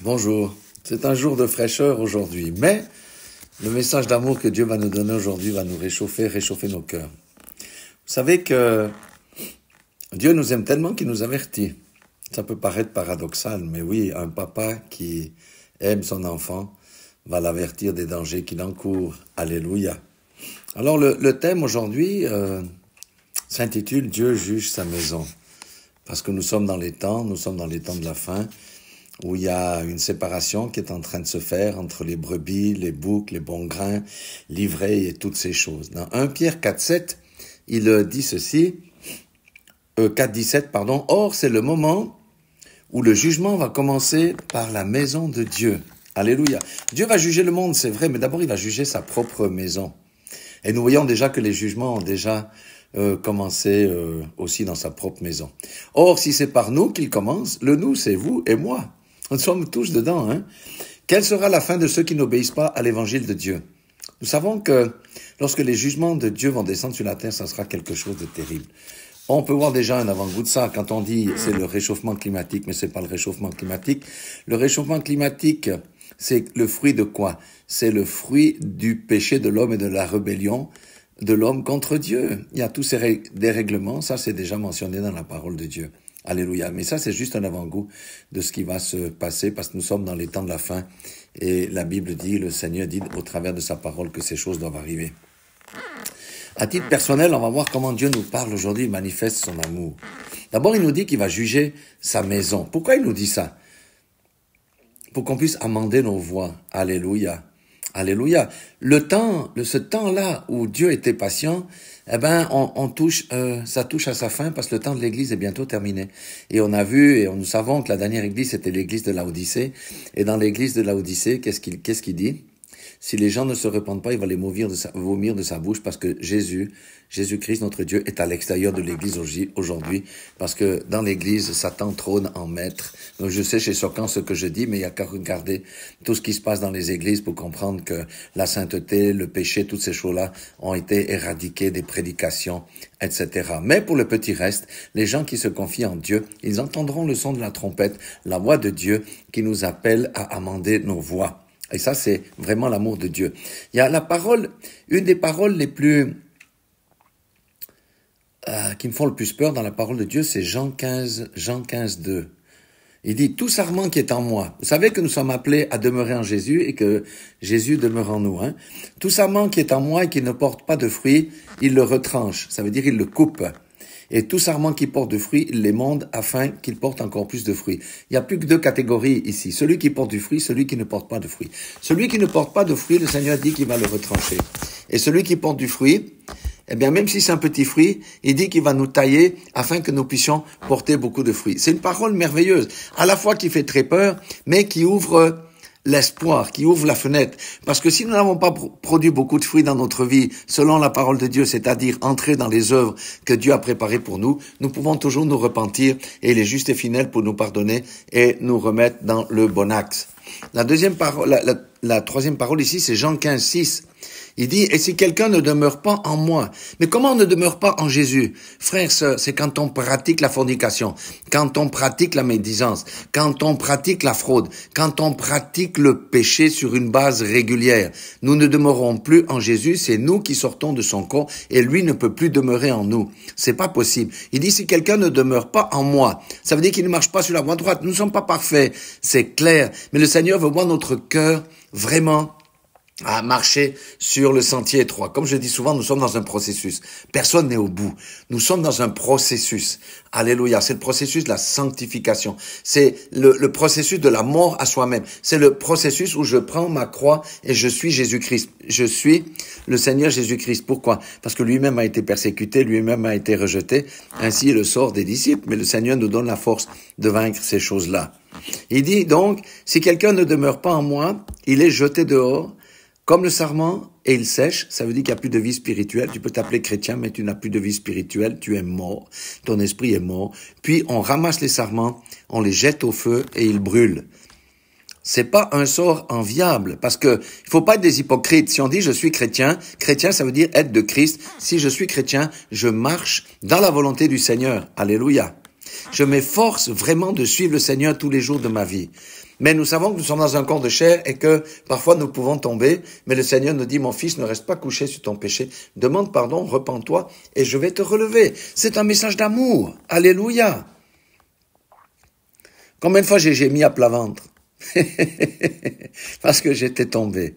Bonjour, c'est un jour de fraîcheur aujourd'hui, mais le message d'amour que Dieu va nous donner aujourd'hui va nous réchauffer nos cœurs. Vous savez que Dieu nous aime tellement qu'il nous avertit. Ça peut paraître paradoxal, mais oui, un papa qui aime son enfant va l'avertir des dangers qu'il encourt. Alléluia. Alors le thème aujourd'hui s'intitule « Dieu juge sa maison ». Parce que nous sommes dans les temps de la fin, où il y a une séparation qui est en train de se faire entre les brebis, les boucs, les bons grains, l'ivraie et toutes ces choses. Dans 1 Pierre 4,7, il dit ceci, 4,17, pardon, « Or, c'est le moment où le jugement va commencer par la maison de Dieu. » Alléluia. Dieu va juger le monde, c'est vrai, mais d'abord il va juger sa propre maison. Et nous voyons déjà que les jugements ont déjà commencé aussi dans sa propre maison. Or, si c'est par nous qu'il commence, le nous, c'est vous et moi. Nous sommes tous dedans. Hein. Quelle sera la fin de ceux qui n'obéissent pas à l'évangile de Dieu? Nous savons que lorsque les jugements de Dieu vont descendre sur la terre, ça sera quelque chose de terrible. On peut voir déjà un avant-goût de ça quand on dit c'est le réchauffement climatique, mais c'est pas le réchauffement climatique. Le réchauffement climatique, c'est le fruit de quoi? C'est le fruit du péché de l'homme et de la rébellion de l'homme contre Dieu. Il y a tous ces dérèglements, ça c'est déjà mentionné dans la parole de Dieu. Alléluia. Mais ça c'est juste un avant-goût de ce qui va se passer parce que nous sommes dans les temps de la fin et la Bible dit, le Seigneur dit au travers de sa parole que ces choses doivent arriver. À titre personnel, on va voir comment Dieu nous parle aujourd'hui, il manifeste son amour. D'abord, il nous dit qu'il va juger sa maison. Pourquoi il nous dit ça? Pour qu'on puisse amender nos voies. Alléluia. Alléluia. Ce temps-là où Dieu était patient, eh ben, ça touche à sa fin parce que le temps de l'église est bientôt terminé. Et on a vu et nous savons que la dernière église c'était l'église de Laodicée. Et dans l'église de Laodicée, qu'est-ce qu'il dit? Si les gens ne se repentent pas, il va les vomir de sa bouche parce que Jésus-Christ, notre Dieu, est à l'extérieur de l'église aujourd'hui. Parce que dans l'église, Satan trône en maître. Donc je sais, c'est choquant ce que je dis, mais il y a qu'à regarder tout ce qui se passe dans les églises pour comprendre que la sainteté, le péché, toutes ces choses-là ont été éradiquées des prédications, etc. Mais pour le petit reste, les gens qui se confient en Dieu, ils entendront le son de la trompette, la voix de Dieu qui nous appelle à amender nos voies. Et ça, c'est vraiment l'amour de Dieu. Il y a la parole, une des paroles les plus qui me font le plus peur dans la parole de Dieu, c'est Jean 15, 2. Il dit, tout sarment qui est en moi. Vous savez que nous sommes appelés à demeurer en Jésus et que Jésus demeure en nous. Hein? Tout sarment qui est en moi et qui ne porte pas de fruits, il le retranche. Ça veut dire il le coupe. Et tout sarment qui porte de fruits, il l'émonde afin qu'il porte encore plus de fruits. Il n'y a plus que deux catégories ici. Celui qui porte du fruit, celui qui ne porte pas de fruits. Celui qui ne porte pas de fruits, le Seigneur dit qu'il va le retrancher. Et celui qui porte du fruit, eh bien, même si c'est un petit fruit, il dit qu'il va nous tailler afin que nous puissions porter beaucoup de fruits. C'est une parole merveilleuse, à la fois qui fait très peur, mais qui ouvre l'espoir, qui ouvre la fenêtre. Parce que si nous n'avons pas produit beaucoup de fruits dans notre vie, selon la parole de Dieu, c'est-à-dire entrer dans les œuvres que Dieu a préparées pour nous, nous pouvons toujours nous repentir et il est juste et fidèle pour nous pardonner et nous remettre dans le bon axe. La troisième parole ici, c'est Jean 15, 6. Il dit, et si quelqu'un ne demeure pas en moi, mais comment on ne demeure pas en Jésus? Frères, sœurs, c'est quand on pratique la fornication, quand on pratique la médisance, quand on pratique la fraude, quand on pratique le péché sur une base régulière. Nous ne demeurons plus en Jésus, c'est nous qui sortons de son corps et lui ne peut plus demeurer en nous. C'est pas possible. Il dit, si quelqu'un ne demeure pas en moi, ça veut dire qu'il ne marche pas sur la voie droite. Nous ne sommes pas parfaits, c'est clair. Mais le Seigneur veut voir notre cœur vraiment à marcher sur le sentier étroit. Comme je dis souvent, nous sommes dans un processus. Personne n'est au bout. Nous sommes dans un processus. Alléluia. C'est le processus de la sanctification. C'est le processus de la mort à soi-même. C'est le processus où je prends ma croix et je suis Jésus-Christ. Je suis le Seigneur Jésus-Christ. Pourquoi? Parce que lui-même a été persécuté, lui-même a été rejeté. Ainsi est le sort des disciples. Mais le Seigneur nous donne la force de vaincre ces choses-là. Il dit donc, si quelqu'un ne demeure pas en moi, il est jeté dehors, comme le sarment, et il sèche, ça veut dire qu'il n'y a plus de vie spirituelle. Tu peux t'appeler chrétien, mais tu n'as plus de vie spirituelle, tu es mort, ton esprit est mort. Puis on ramasse les sarments, on les jette au feu et ils brûlent. C'est pas un sort enviable, parce que il faut pas être des hypocrites. Si on dit je suis chrétien, chrétien ça veut dire être de Christ. Si je suis chrétien, je marche dans la volonté du Seigneur. Alléluia. Je m'efforce vraiment de suivre le Seigneur tous les jours de ma vie. Mais nous savons que nous sommes dans un corps de chair et que parfois nous pouvons tomber. Mais le Seigneur nous dit, mon fils, ne reste pas couché sur ton péché. Demande pardon, repens-toi et je vais te relever. C'est un message d'amour. Alléluia. Combien de fois j'ai gémi à plat ventre parce que j'étais tombé.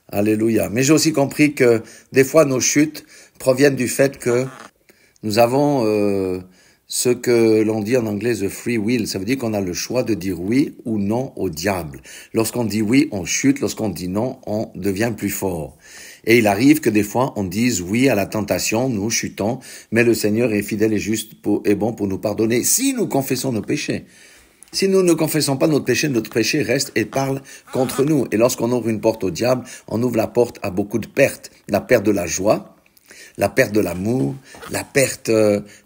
Alléluia. Mais j'ai aussi compris que des fois nos chutes proviennent du fait que nous avons ce que l'on dit en anglais the free will. Ça veut dire qu'on a le choix de dire oui ou non au diable. Lorsqu'on dit oui, on chute. Lorsqu'on dit non, on devient plus fort. Et il arrive que des fois, on dise oui à la tentation, nous chutons, mais le Seigneur est fidèle et juste et bon pour nous pardonner si nous confessons nos péchés. Si nous ne confessons pas notre péché reste et parle contre nous. Et lorsqu'on ouvre une porte au diable, on ouvre la porte à beaucoup de pertes. La perte de la joie, la perte de l'amour, la perte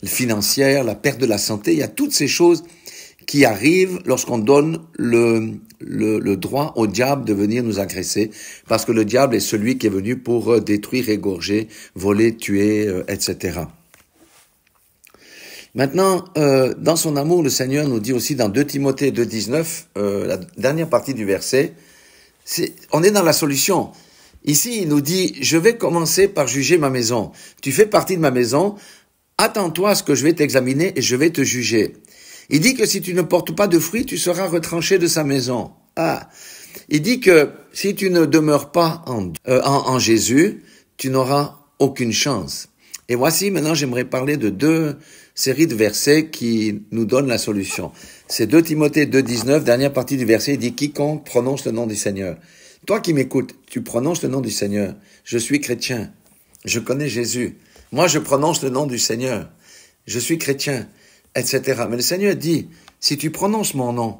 financière, la perte de la santé. Il y a toutes ces choses qui arrivent lorsqu'on donne le droit au diable de venir nous agresser. Parce que le diable est celui qui est venu pour détruire, égorger, voler, tuer, etc. Maintenant, dans son amour, le Seigneur nous dit aussi dans 2 Timothée 2,19, la dernière partie du verset, on est dans la solution. Ici, il nous dit, je vais commencer par juger ma maison. Tu fais partie de ma maison, attends-toi à ce que je vais t'examiner et je vais te juger. Il dit que si tu ne portes pas de fruits, tu seras retranché de sa maison. Il dit que si tu ne demeures pas en Jésus, tu n'auras aucune chance. Et voici, maintenant, j'aimerais parler de 2 séries de versets qui nous donnent la solution. C'est 2 Timothée 2,19, dernière partie du verset, il dit « Quiconque prononce le nom du Seigneur ». Toi qui m'écoutes, tu prononces le nom du Seigneur. Je suis chrétien. Je connais Jésus. Moi, je prononce le nom du Seigneur. Je suis chrétien, etc. Mais le Seigneur dit, si tu prononces mon nom,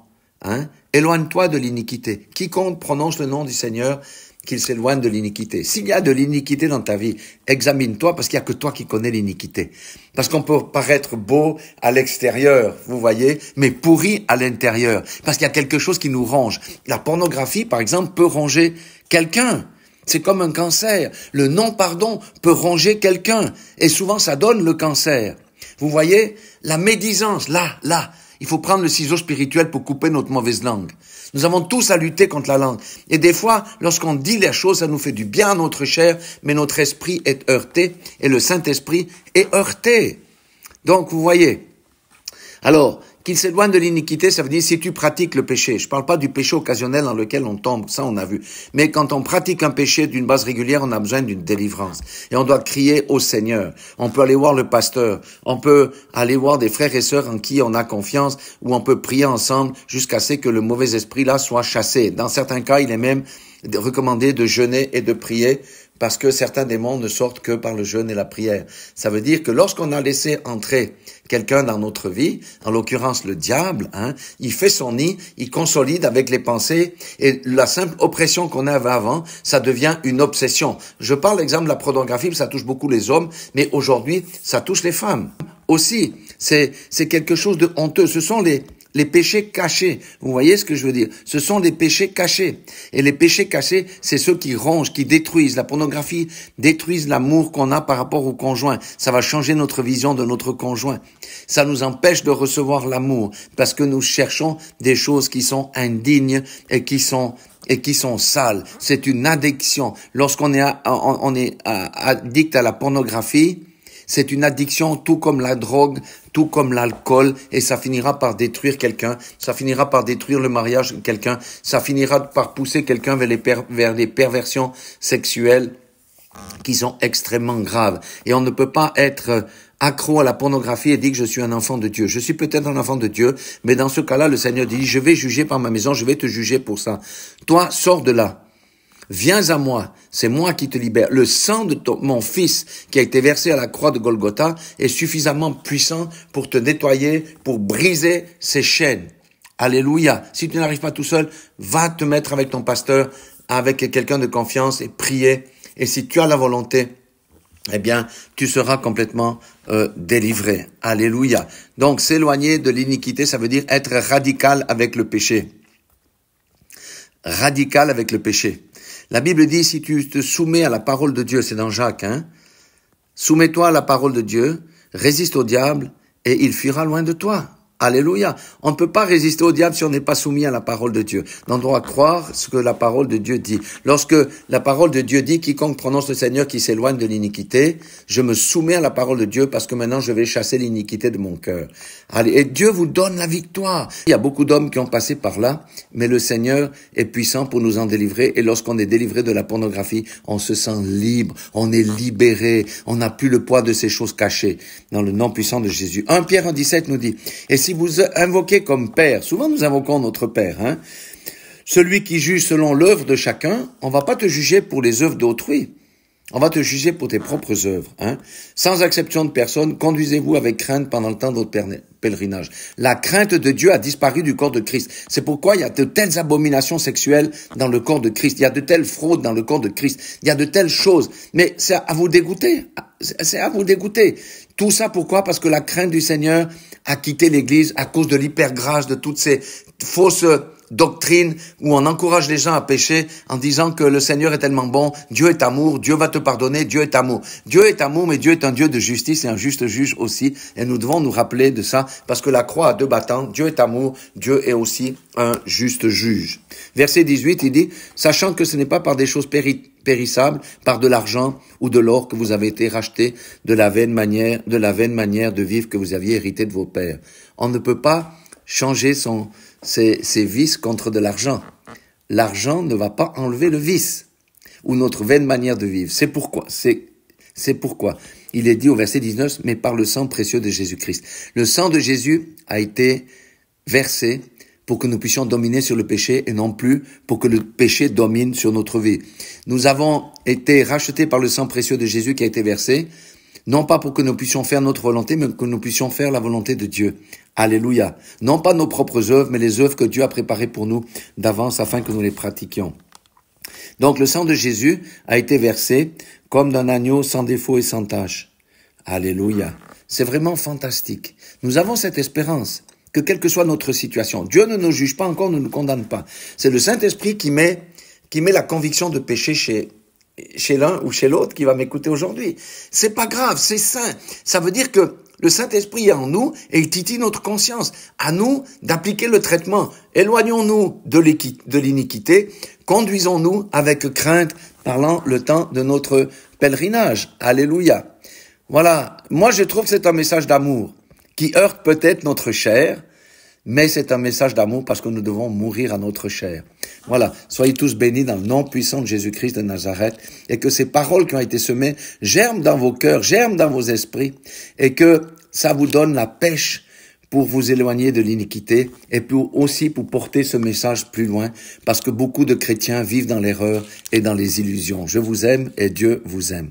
éloigne-toi de l'iniquité. Quiconque prononce le nom du Seigneur, qu'il s'éloigne de l'iniquité. S'il y a de l'iniquité dans ta vie, examine-toi parce qu'il n'y a que toi qui connais l'iniquité. Parce qu'on peut paraître beau à l'extérieur, vous voyez, mais pourri à l'intérieur. Parce qu'il y a quelque chose qui nous ronge. La pornographie, par exemple, peut ronger quelqu'un. C'est comme un cancer. Le non-pardon peut ronger quelqu'un. Et souvent, ça donne le cancer. Vous voyez, la médisance, là, il faut prendre le ciseau spirituel pour couper notre mauvaise langue. Nous avons tous à lutter contre la langue. Et des fois, lorsqu'on dit les choses, ça nous fait du bien à notre chair, mais notre esprit est heurté et le Saint-Esprit est heurté. Donc, vous voyez. Alors, qu'il s'éloigne de l'iniquité, ça veut dire si tu pratiques le péché. Je parle pas du péché occasionnel dans lequel on tombe, ça on a vu. Mais quand on pratique un péché d'une base régulière, on a besoin d'une délivrance. Et on doit crier au Seigneur. On peut aller voir le pasteur. On peut aller voir des frères et sœurs en qui on a confiance, ou on peut prier ensemble jusqu'à ce que le mauvais esprit là soit chassé. Dans certains cas, il est même recommandé de jeûner et de prier parce que certains démons ne sortent que par le jeûne et la prière. Ça veut dire que lorsqu'on a laissé entrer quelqu'un dans notre vie, en l'occurrence le diable, il fait son nid, il consolide avec les pensées et la simple oppression qu'on avait avant, ça devient une obsession. Je parle l'exemple de la pornographie, ça touche beaucoup les hommes, mais aujourd'hui, ça touche les femmes aussi. C'est quelque chose de honteux. Ce sont les péchés cachés. Vous voyez ce que je veux dire? Ce sont les péchés cachés. Et les péchés cachés, c'est ceux qui rongent, qui détruisent. La pornographie détruise l'amour qu'on a par rapport au conjoint. Ça va changer notre vision de notre conjoint. Ça nous empêche de recevoir l'amour parce que nous cherchons des choses qui sont indignes et qui sont sales. C'est une addiction. Lorsqu'on est addict à la pornographie, c'est une addiction tout comme la drogue, tout comme l'alcool, et ça finira par détruire quelqu'un, ça finira par détruire le mariage de quelqu'un, ça finira par pousser quelqu'un vers des perversions sexuelles qui sont extrêmement graves. Et on ne peut pas être accro à la pornographie et dire que je suis un enfant de Dieu. Je suis peut-être un enfant de Dieu, mais dans ce cas-là, le Seigneur dit, je vais juger par ma maison, je vais te juger pour ça. Toi, sors de là. Viens à moi, c'est moi qui te libère. Le sang de mon fils qui a été versé à la croix de Golgotha est suffisamment puissant pour te nettoyer, pour briser ces chaînes. Alléluia. Si tu n'arrives pas tout seul, va te mettre avec ton pasteur, avec quelqu'un de confiance et prier. Et si tu as la volonté, eh bien, tu seras complètement délivré. Alléluia. Donc, s'éloigner de l'iniquité, ça veut dire être radical avec le péché. Radical avec le péché. La Bible dit, si tu te soumets à la parole de Dieu, c'est dans Jacques, soumets-toi à la parole de Dieu, résiste au diable, et il fuira loin de toi. Alléluia. On ne peut pas résister au diable si on n'est pas soumis à la parole de Dieu. On doit croire ce que la parole de Dieu dit. Lorsque la parole de Dieu dit, quiconque prononce le Seigneur qui s'éloigne de l'iniquité, je me soumets à la parole de Dieu parce que maintenant je vais chasser l'iniquité de mon cœur. Allez, et Dieu vous donne la victoire. Il y a beaucoup d'hommes qui ont passé par là, mais le Seigneur est puissant pour nous en délivrer. Et lorsqu'on est délivré de la pornographie, on se sent libre, on est libéré, on n'a plus le poids de ces choses cachées. Dans le nom puissant de Jésus. 1 Pierre 1,17 nous dit, et si vous invoquez comme Père, souvent nous invoquons notre Père, celui qui juge selon l'œuvre de chacun, on va pas te juger pour les œuvres d'autrui. On va te juger pour tes propres œuvres. Sans exception de personne, conduisez-vous avec crainte pendant le temps de votre pèlerinage. La crainte de Dieu a disparu du corps de Christ. C'est pourquoi il y a de telles abominations sexuelles dans le corps de Christ. Il y a de telles fraudes dans le corps de Christ. Il y a de telles choses. Mais c'est à vous dégoûter. C'est à vous dégoûter. Tout ça pourquoi? Parce que la crainte du Seigneur a quitté l'Église à cause de l'hypergrâce, de toutes ces fausses doctrine où on encourage les gens à pécher en disant que le Seigneur est tellement bon, Dieu est amour, Dieu va te pardonner, Dieu est amour. Dieu est amour, mais Dieu est un Dieu de justice et un juste juge aussi. Et nous devons nous rappeler de ça parce que la croix a deux battants. Dieu est amour, Dieu est aussi un juste juge. Verset 18, il dit, sachant que ce n'est pas par des choses périssables, par de l'argent ou de l'or que vous avez été rachetés de la vaine manière de vivre que vous aviez hérité de vos pères. On ne peut pas changer ses vices contre de l'argent. L'argent ne va pas enlever le vice ou notre vaine manière de vivre. C'est pourquoi il est dit au verset 19, mais par le sang précieux de Jésus-Christ. Le sang de Jésus a été versé pour que nous puissions dominer sur le péché et non plus pour que le péché domine sur notre vie. Nous avons été rachetés par le sang précieux de Jésus qui a été versé, non pas pour que nous puissions faire notre volonté, mais que nous puissions faire la volonté de Dieu. Alléluia. Non pas nos propres œuvres, mais les œuvres que Dieu a préparées pour nous d'avance afin que nous les pratiquions. Donc le sang de Jésus a été versé comme d'un agneau sans défaut et sans tache. Alléluia. C'est vraiment fantastique. Nous avons cette espérance que quelle que soit notre situation, Dieu ne nous juge pas encore, ne nous condamne pas. C'est le Saint-Esprit qui met la conviction de péché chez l'un ou chez l'autre qui va m'écouter aujourd'hui. C'est pas grave, c'est saint. Ça veut dire que le Saint-Esprit est en nous et il titille notre conscience. À nous d'appliquer le traitement. Éloignons-nous de l'iniquité. Conduisons-nous avec crainte pendant le temps de notre pèlerinage. Alléluia. Voilà. Moi, je trouve que c'est un message d'amour qui heurte peut-être notre chair, mais c'est un message d'amour parce que nous devons mourir à notre chair. Voilà, soyez tous bénis dans le nom puissant de Jésus-Christ de Nazareth et que ces paroles qui ont été semées germent dans vos cœurs, germent dans vos esprits et que ça vous donne la pêche pour vous éloigner de l'iniquité et aussi pour porter ce message plus loin parce que beaucoup de chrétiens vivent dans l'erreur et dans les illusions. Je vous aime et Dieu vous aime.